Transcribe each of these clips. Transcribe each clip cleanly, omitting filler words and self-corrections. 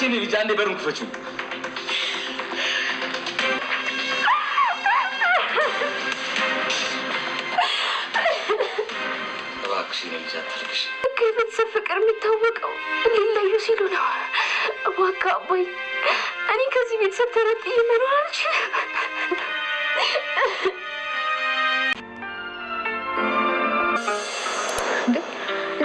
እባክሽን ልጅ አንዴ በሩን ክፈችው። እባክሽን ልጅ አታልቅሽ። ከቤተሰብ ፍቅር የሚታወቀው ሊለዩ ሲሉ ነው። እባክህ አባይ፣ እኔ ከዚህ ቤተሰብ ተረጥዬ መኖር አልችልም።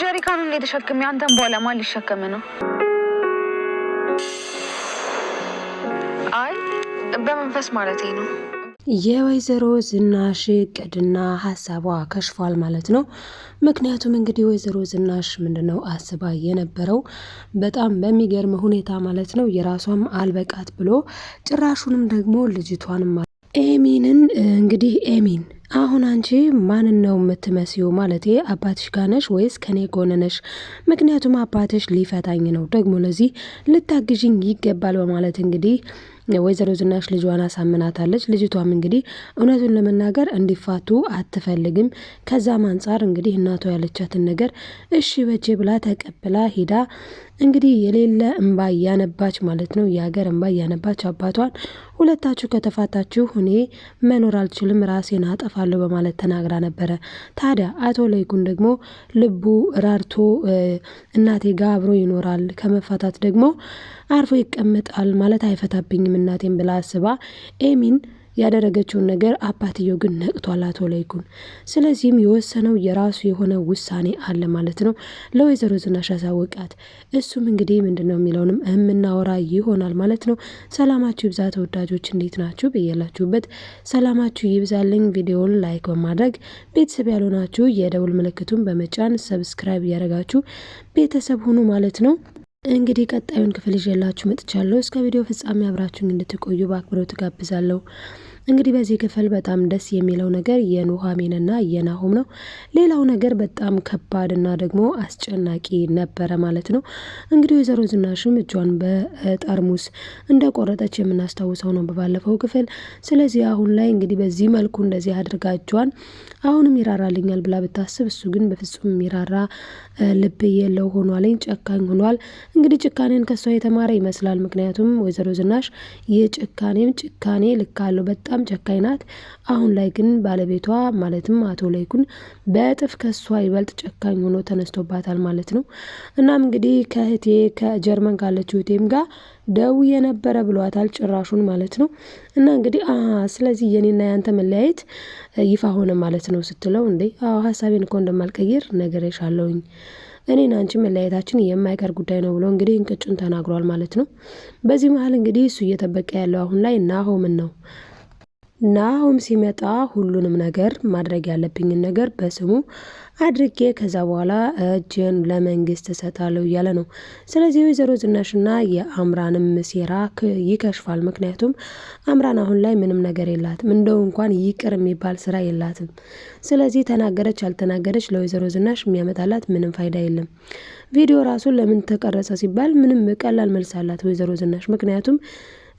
ጀሪካኑን ላይ ተሸክሜ አንተን በኋላ ማን ሊሸከም ነው? አይ በመንፈስ ማለቴ ነው። የወይዘሮ ዝናሽ እቅድና ሀሳቧ ከሽፏል ማለት ነው። ምክንያቱም እንግዲህ ወይዘሮ ዝናሽ ምንድነው አስባ የነበረው በጣም በሚገርም ሁኔታ ማለት ነው የራሷም አልበቃት ብሎ ጭራሹንም ደግሞ ልጅቷንም ኤሚንን እንግዲህ ኤሚን አሁን አንቺ ማንን ነው የምትመስዩ? ማለቴ አባትሽ ጋር ነሽ ወይስ ከኔ ጎን ነሽ? ምክንያቱም አባትሽ ሊፈታኝ ነው፣ ደግሞ ለዚህ ልታግዥኝ ይገባል በማለት እንግዲህ ወይዘሮ ዝናሽ ልጇን አሳምናታለች። ልጅቷም እንግዲህ እውነቱን ለመናገር እንዲፋቱ አትፈልግም። ከዛም አንጻር እንግዲህ እናቷ ያለቻትን ነገር እሺ በጄ ብላ ተቀብላ ሂዳ እንግዲህ የሌለ እንባ እያነባች ማለት ነው የሀገር እንባ እያነባች አባቷን ሁለታችሁ ከተፋታችሁ እኔ መኖር አልችልም ራሴን አጠፋለሁ በማለት ተናግራ ነበረ። ታዲያ አቶ ለይኩን ደግሞ ልቡ ራርቶ እናቴ ጋር አብሮ ይኖራል ከመፋታት ደግሞ አርፎ ይቀመጣል ማለት አይፈታብኝም እናቴን ብላ አስባ ኤሚን ያደረገችውን ነገር አባትየው ግን ነቅቷል አቶ ለይኩን። ስለዚህም የወሰነው የራሱ የሆነ ውሳኔ አለ ማለት ነው። ለወይዘሮ ዝናሽ አሳወቃት። እሱም እንግዲህ ምንድነው የሚለውንም የምናወራ ይሆናል ማለት ነው። ሰላማችሁ ይብዛ ተወዳጆች፣ እንዴት ናችሁ? በየላችሁበት ሰላማችሁ ይብዛልኝ። ቪዲዮውን ላይክ በማድረግ ቤተሰብ ያልሆናችሁ የደውል ምልክቱን በመጫን ሰብስክራይብ ያደረጋችሁ ቤተሰብ ሁኑ ማለት ነው። እንግዲህ ቀጣዩን ክፍል ይዤላችሁ መጥቻለሁ። እስከ ቪዲዮ ፍጻሜ አብራችሁኝ እንድትቆዩ በአክብሮት ጋብዛለሁ። እንግዲህ በዚህ ክፍል በጣም ደስ የሚለው ነገር የኑሐሚንና የናሆም ነው። ሌላው ነገር በጣም ከባድና ደግሞ አስጨናቂ ነበረ ማለት ነው። እንግዲህ ወይዘሮ ዝናሽም እጇን በጠርሙስ እንደቆረጠች የምናስታውሰው ነው በባለፈው ክፍል። ስለዚህ አሁን ላይ እንግዲህ በዚህ መልኩ እንደዚህ አድርጋ እጇን አሁንም ይራራልኛል ብላ ብታስብ እሱ ግን በፍጹም የሚራራ ልብ የለው ሆኗልኝ፣ ጨካኝ ሆኗል። እንግዲህ ጭካኔን ከሷ የተማረ ይመስላል። ምክንያቱም ወይዘሮ ዝናሽ የጭካኔም ጭካኔ ልካለው በጣም ጨካኝ ናት። አሁን ላይ ግን ባለቤቷ ማለትም አቶ ለይኩን በእጥፍ ከሷ ይበልጥ ጨካኝ ሆኖ ተነስቶባታል ማለት ነው። እናም እንግዲህ ከእህቴ ከጀርመን ካለችው እህቴም ጋር ደውዬ ነበረ ብሏታል ጭራሹን ማለት ነው። እና እንግዲህ ስለዚህ የኔና ያንተ መለያየት ይፋ ሆነ ማለት ነው ስትለው፣ እንዴ አዎ ሀሳቤን እኮ እንደማልቀይር ነግሬሻለሁኝ፣ እኔና አንቺ መለያየታችን የማይቀር ጉዳይ ነው ብሎ እንግዲህ እንቅጩን ተናግሯል ማለት ነው። በዚህ መሀል እንግዲህ እሱ እየጠበቀ ያለው አሁን ላይ ናሆምን ነው። ናሆም ሲመጣ ሁሉንም ነገር ማድረግ ያለብኝን ነገር በስሙ አድርጌ ከዛ በኋላ እጄን ለመንግስት እሰጣለሁ እያለ ነው። ስለዚህ ወይዘሮ ዝናሽና የአምራንም ሴራ ይከሽፋል። ምክንያቱም አምራን አሁን ላይ ምንም ነገር የላትም፣ እንደው እንኳን ይቅር የሚባል ስራ የላትም። ስለዚህ ተናገረች አልተናገረች ለወይዘሮ ዝናሽ የሚያመጣላት ምንም ፋይዳ የለም። ቪዲዮ ራሱን ለምን ተቀረጸ ሲባል ምንም ቀላል መልስ አላት ወይዘሮ ዝናሽ። ምክንያቱም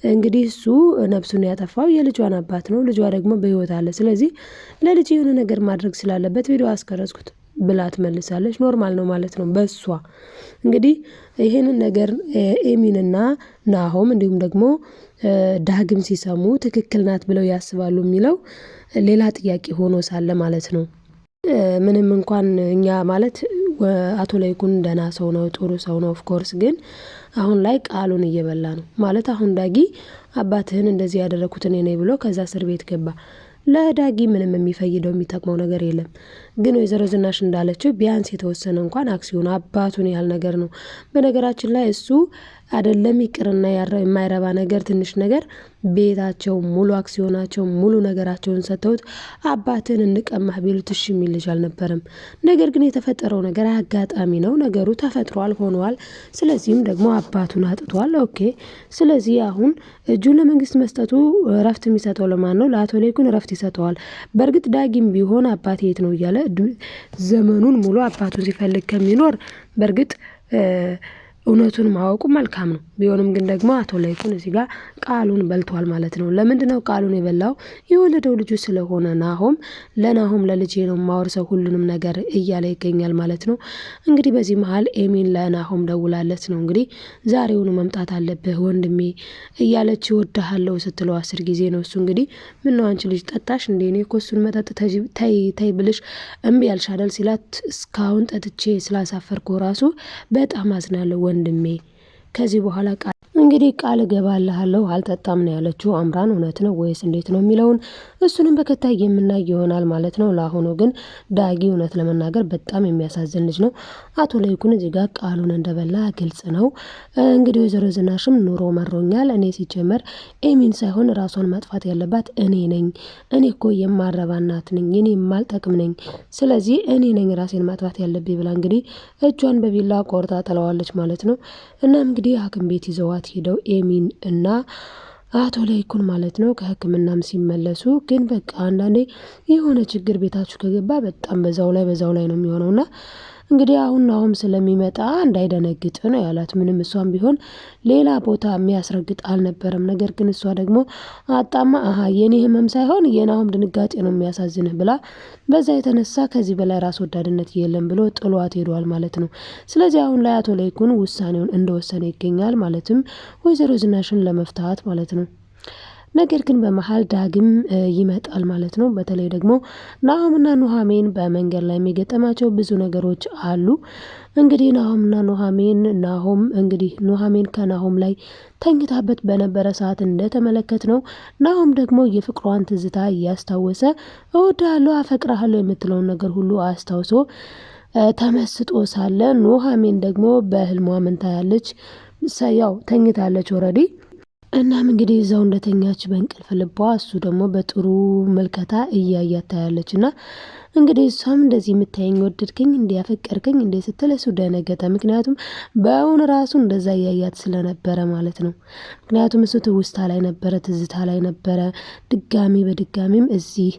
እንግዲህ እሱ ነፍሱን ያጠፋው የልጇን አባት ነው፣ ልጇ ደግሞ በህይወት አለ። ስለዚህ ለልጅ የሆነ ነገር ማድረግ ስላለበት ቪዲዮ አስቀረጽኩት ብላ ትመልሳለች። ኖርማል ነው ማለት ነው በሷ። እንግዲህ ይሄንን ነገር ኤሚንና ናሆም እንዲሁም ደግሞ ዳግም ሲሰሙ ትክክል ናት ብለው ያስባሉ የሚለው ሌላ ጥያቄ ሆኖ ሳለ ማለት ነው። ምንም እንኳን እኛ ማለት አቶ ለይኩን ደህና ሰው ነው፣ ጥሩ ሰው ነው። ኦፍኮርስ ግን አሁን ላይ ቃሉን እየበላ ነው ማለት። አሁን ዳጊ አባትህን እንደዚህ ያደረኩት እኔ ነኝ ብሎ ከዛ እስር ቤት ገባ። ለዳጊ ምንም የሚፈይደው የሚጠቅመው ነገር የለም። ግን ወይዘሮ ዝናሽ እንዳለችው ቢያንስ የተወሰነ እንኳን አክሲዮን አባቱን ያህል ነገር ነው። በነገራችን ላይ እሱ አይደለም ይቅርና የማይረባ ነገር ትንሽ ነገር ቤታቸው ሙሉ አክሲዮናቸው ሙሉ ነገራቸውን ሰጥተውት አባትን እንቀማህ ቢሉት እሺ የሚል ልጅ አልነበረም። ነገር ግን የተፈጠረው ነገር አጋጣሚ ነው። ነገሩ ተፈጥሯል ሆኗል። ስለዚህም ደግሞ አባቱን አጥቷል። ኦኬ። ስለዚህ አሁን እጁን ለመንግስት መስጠቱ እረፍት የሚሰጠው ለማን ነው? ለአቶ ለይኩን እረፍት ይሰጠዋል። በእርግጥ ዳጊም ቢሆን አባቴ የት ነው እያለ ዘመኑን ሙሉ አባቱን ሲፈልግ ከሚኖር በእርግጥ እውነቱን ማወቁ መልካም ነው። ቢሆንም ግን ደግሞ አቶ ለይኩን እዚህ ጋር ቃሉን በልቷል ማለት ነው። ለምንድነው ቃሉን የበላው? የወለደው ልጁ ስለሆነ ናሆም ለልጄ ነው ማወርሰው ሁሉንም ነገር እያለ ይገኛል ማለት ነው። እንግዲህ በዚህ መሀል ኤሚን ለናሆም ደውላለት ነው እንግዲህ ዛሬውኑ መምጣት አለብህ ወንድሜ እያለች እወድሃለሁ ስትለው 10 ጊዜ ነው። እሱ እንግዲህ ምነው አንቺ ልጅ ጠጣሽ እንዴ? እኔ እኮ እሱን መጠጥ ተይ ብልሽ እምቢ ያልሽ አይደል ሲላት፣ እስካሁን ጠጥቼ ስላሳፈርኩ ራሱ በጣም አዝናለሁ ወንድሜ። ከዚህ በኋላ እንግዲህ ቃል እገባልሃለሁ አልጠጣም ነው ያለችው አምራን። እውነት ነው ወይስ እንዴት ነው የሚለውን እሱንም በከታይ የምናይ ይሆናል ማለት ነው። ለአሁኑ ግን ዳጊ እውነት ለመናገር በጣም የሚያሳዝን ልጅ ነው። አቶ ለይኩን እዚህ ጋር ቃሉን እንደበላ ግልጽ ነው። እንግዲህ ወይዘሮ ዝናሽም ኑሮ መሮኛል፣ እኔ ሲጀመር ኤሚን ሳይሆን ራሷን ማጥፋት ያለባት እኔ ነኝ፣ እኔ እኮ የማረባ እናት ነኝ፣ እኔ የማልጠቅም ነኝ፣ ስለዚህ እኔ ነኝ ራሴን ማጥፋት ያለብኝ ብላ እንግዲህ እጇን በቢላ ቆርጣ ጥለዋለች ማለት ነው። እናም እንግዲህ ሐኪም ቤት ይዘዋት ሄደው ኤሚን እና አቶ ለይኩን ማለት ነው ከሕክምናም ሲመለሱ ግን በቃ አንዳንዴ የሆነ ችግር ቤታችሁ ከገባ በጣም በዛው ላይ ነው የሚሆነውና እንግዲህ አሁን ስለሚመጣ እንዳይደነግጥ ነው ያላት። ምንም እሷም ቢሆን ሌላ ቦታ የሚያስረግጥ አልነበረም። ነገር ግን እሷ ደግሞ አጣማ የኔ ህመም ሳይሆን የናሆም ድንጋጤ ነው የሚያሳዝንህ ብላ በዛ የተነሳ ከዚህ በላይ ራስ ወዳድነት የለም ብሎ ጥሏት ሄዷል ማለት ነው። ስለዚህ አሁን ላይ አቶ ለይኩን ውሳኔውን እንደወሰነ ይገኛል። ማለትም ወይዘሮ ዝናሽን ለመፍታት ማለት ነው። ነገር ግን በመሀል ዳግም ይመጣል ማለት ነው። በተለይ ደግሞ ናሆምና ኑሐሚን በመንገድ ላይ የሚገጠማቸው ብዙ ነገሮች አሉ። እንግዲህ ናሆምና ኑሐሚን ኑሐሚን ከናሆም ላይ ተኝታበት በነበረ ሰዓት እንደተመለከት ነው። ናሆም ደግሞ የፍቅሯን ትዝታ እያስታወሰ እወድሃለሁ፣ አፈቅርሃለሁ የምትለውን ነገር ሁሉ አስታውሶ ተመስጦ ሳለ ኑሐሚን ደግሞ በህልሟ ምን ታያለች? ያው ተኝታለች ኦልሬዲ። እናም እንግዲህ እዛው እንደተኛች በእንቅልፍ ልቧ እሱ ደግሞ በጥሩ መልከታ እያያት ታያለች። እና እንግዲህ እሷም እንደዚህ የምታየኝ ወደድከኝ እንዴ ያፈቀርከኝ እንዴ ስትል እሱ ደነገጠ። ምክንያቱም በእውን ራሱ እንደዛ እያያት ስለነበረ ማለት ነው። ምክንያቱም እሱ ትውስታ ላይ ነበረ፣ ትዝታ ላይ ነበረ። በድጋሚም እዚህ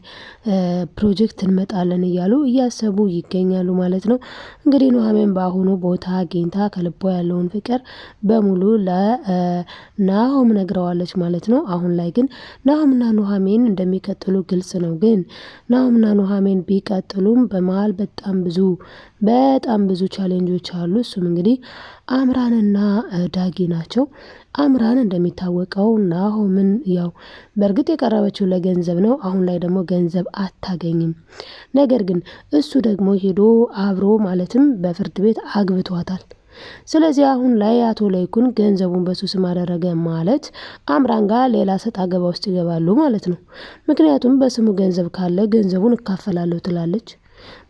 ፕሮጀክት እንመጣለን እያሉ እያሰቡ ይገኛሉ ማለት ነው። እንግዲህ ኑሐሚን በአሁኑ ቦታ አግኝታ ከልቧ ያለውን ፍቅር በሙሉ ለናሆም ነግረዋለች ማለት ነው። አሁን ላይ ግን ናሆምና ኑሐሚን እንደሚቀጥሉ ግልጽ ነው። ግን ናሆምና ኑሐሚን ቢቀጥሉም በመሀል በጣም ብዙ ቻሌንጆች አሉ። እሱም እንግዲህ አምራንና ዳጊ ናቸው። አምራን እንደሚታወቀው ናሆምን ያው በእርግጥ የቀረበችው ለገንዘብ ነው። አሁን ላይ ደግሞ ገንዘብ አታገኝም። ነገር ግን እሱ ደግሞ ሄዶ አብሮ ማለትም በፍርድ ቤት አግብቷታል። ስለዚህ አሁን ላይ አቶ ለይኩን ገንዘቡን በሱ ስም አደረገ ማለት አምራን ጋር ሌላ ሰጥ አገባ ውስጥ ይገባሉ ማለት ነው። ምክንያቱም በስሙ ገንዘብ ካለ ገንዘቡን እካፈላለሁ ትላለች።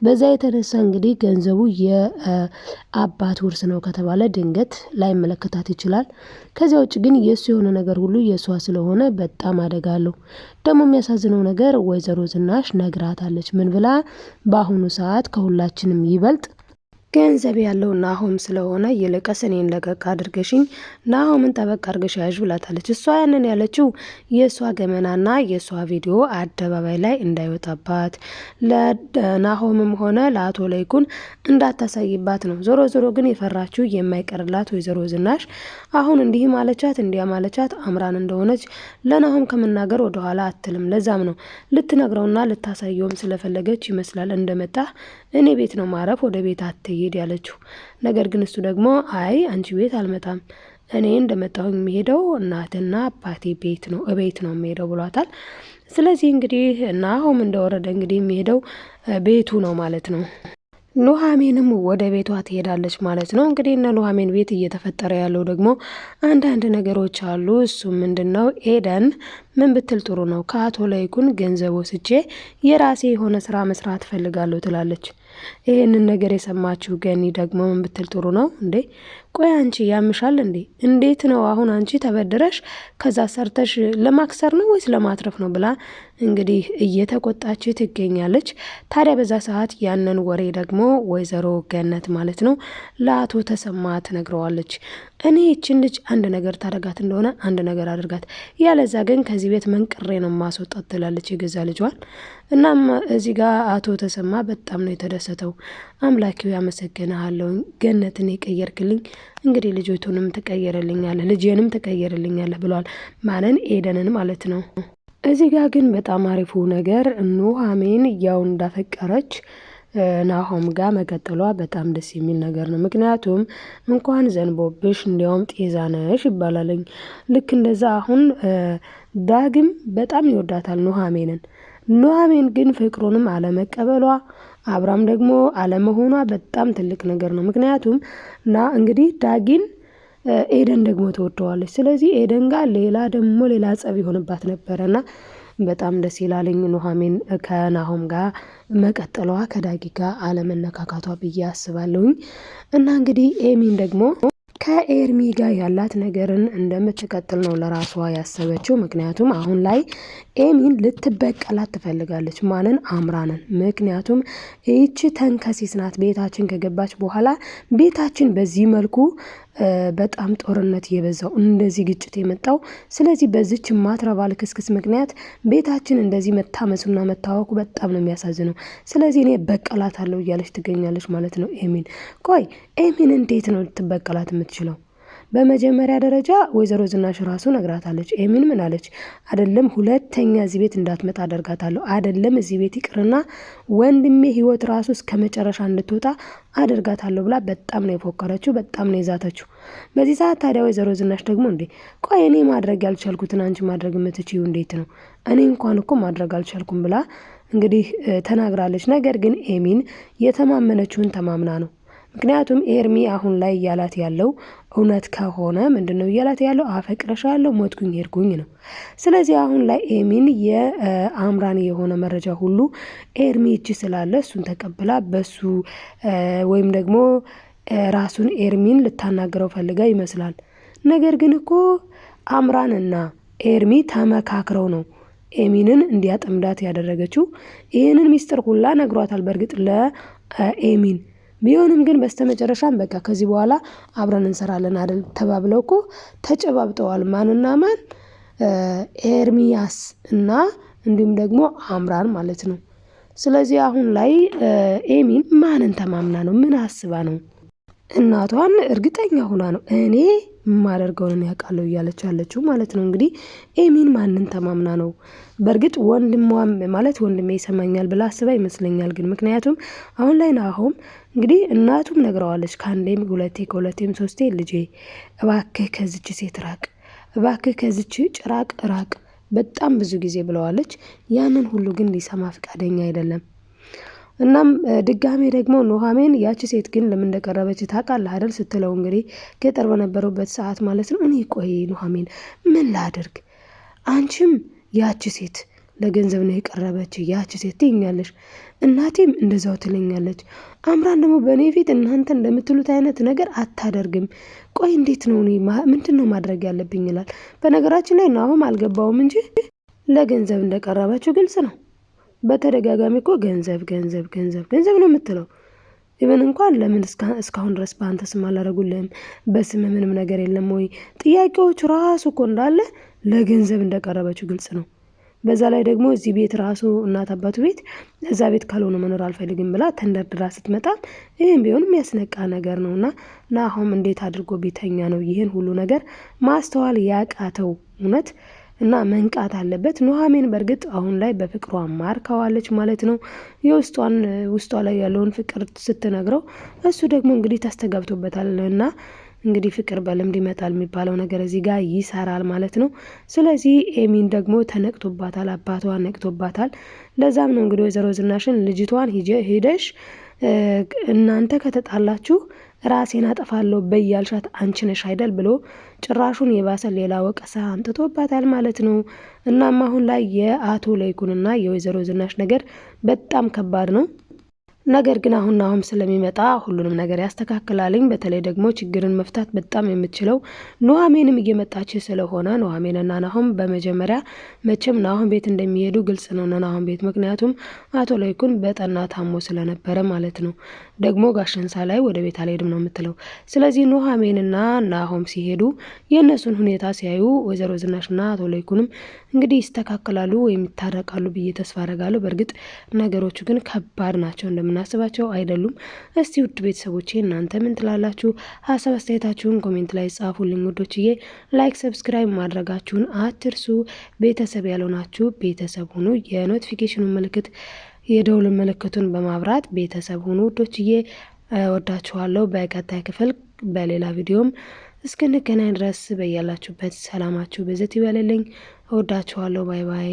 በዛ የተነሳ እንግዲህ ገንዘቡ የአባት ውርስ ነው ከተባለ ድንገት ላይመለከታት ይችላል። ከዚያ ውጭ ግን የእሱ የሆነ ነገር ሁሉ የእሷ ስለሆነ በጣም አደጋ አለው። ደግሞ የሚያሳዝነው ነገር ወይዘሮ ዝናሽ ነግራታለች። ምን ብላ? በአሁኑ ሰዓት ከሁላችንም ይበልጥ ገንዘብ ያለው ናሆም ስለሆነ ይልቅስ እኔን ለቀቅ አድርገሽኝ ናሆምን ጠበቅ አድርገሽ ያዥ ብላታለች። እሷ ያንን ያለችው የእሷ ገመናና የእሷ ቪዲዮ አደባባይ ላይ እንዳይወጣባት ለናሆምም ሆነ ለአቶ ለይኩን እንዳታሳይባት ነው። ዞሮ ዞሮ ግን የፈራችው የማይቀርላት ወይዘሮ ዝናሽ አሁን እንዲህ ማለቻት እንዲያ ማለቻት አምራን እንደሆነች ለናሆም ከመናገር ወደኋላ አትልም። ለዛም ነው ልትነግረውና ልታሳየውም ስለፈለገች ይመስላል እንደመጣ እኔ ቤት ነው ማረፍ፣ ወደ ቤት አትሄድ ያለችው። ነገር ግን እሱ ደግሞ አይ አንቺ ቤት አልመጣም፣ እኔ እንደመጣሁኝ የሚሄደው እናትና አባቴ ቤት ነው የሚሄደው ብሏታል። ስለዚህ እንግዲህ ናሆም እንደወረደ እንግዲህ የሚሄደው ቤቱ ነው ማለት ነው። ኑሐሚንም ወደ ቤቷ ትሄዳለች ማለት ነው። እንግዲህ እነ ኑሐሚን ቤት እየተፈጠረ ያለው ደግሞ አንዳንድ ነገሮች አሉ። እሱ ምንድነው? ኤደን ምን ብትል ጥሩ ነው? ከአቶ ለይኩን ገንዘብ ወስጄ የራሴ የሆነ ስራ መስራት ፈልጋለሁ ትላለች። ይህንን ነገር የሰማችሁ ገኒ ደግሞ ምን ብትል ጥሩ ነው? እንዴ ቆይ አንቺ ያምሻል እንዴ? እንዴት ነው አሁን አንቺ ተበድረሽ ከዛ ሰርተሽ ለማክሰር ነው ወይስ ለማትረፍ ነው ብላ እንግዲህ እየተቆጣች ትገኛለች። ታዲያ በዛ ሰዓት ያንን ወሬ ደግሞ ወይዘሮ ገነት ማለት ነው ለአቶ ተሰማ ትነግረዋለች። እኔ ይችን ልጅ አንድ ነገር ታደርጋት እንደሆነ አንድ ነገር አድርጋት፣ ያለዛ ግን ከዚህ ቤት መንቅሬ ነው ማስወጣት ትላለች የገዛ ልጇን። እናም እዚህ ጋር አቶ ተሰማ በጣም ነው የተደሰተው። አምላኪው ያመሰግንሃለሁ ገነትን የቀየርክልኝ እንግዲህ ልጅቱንም ትቀይርልኛለህ፣ ልጄንም ትቀይርልኛለህ ብሏል። ማንን? ኤደንን ማለት ነው። እዚህ ጋር ግን በጣም አሪፉ ነገር ኑሃሚን ያው እንዳፈቀረች ናሆም ጋር መቀጠሏ በጣም ደስ የሚል ነገር ነው። ምክንያቱም እንኳን ዘንቦብሽ እንዲያውም ጤዛ ነሽ ይባላልኝ። ልክ እንደዛ አሁን ዳግም በጣም ይወዳታል ኑሃሚንን። ኑሃሚን ግን ፍቅሩንም አለመቀበሏ አብራም ደግሞ አለመሆኗ በጣም ትልቅ ነገር ነው። ምክንያቱም እንግዲህ ዳጊን ኤደን ደግሞ ትወደዋለች። ስለዚህ ኤደን ጋር ሌላ ጸብ ይሆንባት ነበረና በጣም ደስ ይላልኝ ኑሃሚን ከናሆም ጋር መቀጠሏ ከዳጊ ጋር አለመነካካቷ ብዬ አስባለሁኝ። እና እንግዲህ ኤሚን ደግሞ ከኤርሚ ጋር ያላት ነገርን እንደምትቀጥል ነው ለራሷ ያሰበችው። ምክንያቱም አሁን ላይ ኤሚን ልትበቀላት ትፈልጋለች። ማንን? አምራንን። ምክንያቱም ይህች ተንከሲስ ናት። ቤታችን ከገባች በኋላ ቤታችን በዚህ መልኩ በጣም ጦርነት የበዛው እንደዚህ ግጭት የመጣው ስለዚህ በዚች ማትረባ ልክስክስ ምክንያት ቤታችን እንደዚህ መታመሱና መታወቁ በጣም ነው የሚያሳዝነው። ስለዚህ እኔ በቀላታለሁ እያለች ትገኛለች ማለት ነው ኤሚን። ቆይ ኤሚን እንዴት ነው ልትበቀላት የምትችለው? በመጀመሪያ ደረጃ ወይዘሮ ዝናሽ ራሱ ነግራታለች። ኤሚን ምን አለች? አይደለም ሁለተኛ እዚህ ቤት እንዳትመጣ አደርጋታለሁ፣ አይደለም እዚህ ቤት ይቅርና ወንድሜ ህይወት ራሱ እስከ መጨረሻ እንድትወጣ አደርጋታለሁ ብላ በጣም ነው የፎከረችው፣ በጣም ነው የዛተችው። በዚህ ሰዓት ታዲያ ወይዘሮ ዝናሽ ደግሞ እንዴ ቆይ እኔ ማድረግ ያልቻልኩትን አንቺ ማድረግ የምትችይው እንዴት ነው? እኔ እንኳን እኮ ማድረግ አልቻልኩም ብላ እንግዲህ ተናግራለች። ነገር ግን ኤሚን የተማመነችውን ተማምና ነው። ምክንያቱም ኤርሚ አሁን ላይ እያላት ያለው እውነት ከሆነ ምንድነው እያላት ያለው? አፈቅረሻለሁ፣ ሞትኩኝ፣ ሄድኩኝ ነው። ስለዚህ አሁን ላይ ኤሚን የአምራን የሆነ መረጃ ሁሉ ኤርሚ እጅ ስላለ እሱን ተቀብላ በሱ ወይም ደግሞ ራሱን ኤርሚን ልታናግረው ፈልጋ ይመስላል። ነገር ግን እኮ አምራንና ኤርሚ ተመካክረው ነው ኤሚንን እንዲያጠምዳት ያደረገችው። ይህንን ሚስጥር ሁላ ነግሯታል በእርግጥ ለኤሚን ቢሆንም ግን በስተመጨረሻም በቃ ከዚህ በኋላ አብረን እንሰራለን አይደል ተባብለው እኮ ተጨባብጠዋል። ማንና ማን? ኤርሚያስ እና እንዲሁም ደግሞ አምራን ማለት ነው። ስለዚህ አሁን ላይ ኤሚን ማንን ተማምና ነው? ምን አስባ ነው? እናቷን እርግጠኛ ሆና ነው እኔ ማደርገውን ያውቃለሁ እያለች ያለችው ማለት ነው። እንግዲህ ኤሚን ማንን ተማምና ነው? በእርግጥ ወንድሟም ማለት ወንድሜ ይሰማኛል ብላ አስባ ይመስለኛል። ግን ምክንያቱም አሁን ላይ ናሆም እንግዲህ እናቱም ነግረዋለች ከአንዴም ከሁለቴም ሶስቴ ልጄ እባክህ ከዚች ሴት ራቅ፣ እባክህ ከዚች ጭራቅ ራቅ በጣም ብዙ ጊዜ ብለዋለች። ያንን ሁሉ ግን ሊሰማ ፈቃደኛ አይደለም። እናም ድጋሜ ደግሞ ኑሃሚን ያቺ ሴት ግን ለምን እንደቀረበች ታውቃለህ አይደል ስትለው እንግዲህ ገጠር በነበረበት ሰዓት ማለት ነው። እኔ ቆይ ኑሃሚን ምን ላድርግ? አንቺም ያቺ ሴት ለገንዘብ ነው የቀረበች ያቺ ሴት ትይኛለሽ፣ እናቴም እንደዛው ትለኛለች። አምራን ደግሞ በእኔ ፊት እናንተ እንደምትሉት አይነት ነገር አታደርግም። ቆይ እንዴት ነው እኔ ምንድን ነው ማድረግ ያለብኝ ይላል። በነገራችን ላይ ናሆም አልገባውም እንጂ ለገንዘብ እንደቀረበችው ግልጽ ነው። በተደጋጋሚ እኮ ገንዘብ ገንዘብ ገንዘብ ገንዘብ ነው የምትለው። ኢቨን እንኳን ለምን እስካሁን ድረስ በአንተ ስም አላደረጉልህም? በስም ምንም ነገር የለም ወይ? ጥያቄዎቹ ራሱ እኮ እንዳለ ለገንዘብ እንደቀረበችው ግልጽ ነው። በዛ ላይ ደግሞ እዚህ ቤት ራሱ እናት አባቱ ቤት እዛ ቤት ካልሆነ መኖር አልፈልግም ብላ ተንደርድራ ስትመጣ ይህም ቢሆንም ያስነቃ ነገር ነው። እና ናሆም እንዴት አድርጎ ቤተኛ ነው ይህን ሁሉ ነገር ማስተዋል ያቃተው? እውነት እና መንቃት አለበት። ኑሃሚን በእርግጥ አሁን ላይ በፍቅሯ ማርከዋለች ማለት ነው። ውስጧ ላይ ያለውን ፍቅር ስትነግረው እሱ ደግሞ እንግዲህ ተስተጋብቶበታል። እና እንግዲህ ፍቅር በልምድ ይመጣል የሚባለው ነገር እዚህ ጋር ይሰራል ማለት ነው። ስለዚህ ኤሚን ደግሞ ተነቅቶባታል፣ አባቷ ነቅቶባታል። ለዛም ነው እንግዲህ ወይዘሮ ዝናሽን ልጅቷን ሂደሽ እናንተ ከተጣላችሁ ራሴን አጠፋለሁ በያልሻት አንቺ ነሽ አይደል ብሎ ጭራሹን የባሰ ሌላ ወቀሳ አምጥቶባታል ማለት ነው። እናም አሁን ላይ የአቶ ለይኩንና የወይዘሮ ዝናሽ ነገር በጣም ከባድ ነው። ነገር ግን አሁን ናሆም ስለሚመጣ ሁሉንም ነገር ያስተካክላልኝ። በተለይ ደግሞ ችግርን መፍታት በጣም የምትችለው ኑሃሚንም እየመጣች ስለሆነ ኑሃሚንና ናሆም በመጀመሪያ መቼም ናሆም ቤት እንደሚሄዱ ግልጽ ነው። ናሆም ቤት ምክንያቱም አቶ ለይኩን በጠና ታሞ ስለነበረ ማለት ነው። ደግሞ ጋሸንሳ ላይ ወደ ቤት አልሄድም ነው የምትለው። ስለዚህ ኑሃሚንና ናሆም ሲሄዱ የእነሱን ሁኔታ ሲያዩ ወይዘሮ ዝናሽና አቶ ለይኩንም እንግዲህ ይስተካከላሉ ወይም ይታረቃሉ ብዬ ተስፋ አደርጋለሁ። በእርግጥ ነገሮቹ ግን ከባድ ናቸው እንደምን እንደምናስባቸው አይደሉም። እስቲ ውድ ቤተሰቦቼ እናንተ ምን ትላላችሁ? ሀሳብ አስተያየታችሁን ኮሜንት ላይ ጻፉልኝ ውዶችዬ። ላይክ ሰብስክራይብ ማድረጋችሁን አትርሱ። ቤተሰብ ያልሆናችሁ ቤተሰብ ሁኑ። የኖቲፊኬሽኑን ምልክት የደውል ምልክቱን በማብራት ቤተሰብ ሁኑ ውዶችዬ። ወዳችኋለሁ። በቀጣይ ክፍል በሌላ ቪዲዮም እስክንገናኝ ድረስ በያላችሁበት ሰላማችሁ ብዝት ይበልልኝ። ወዳችኋለሁ። ባይ ባይ።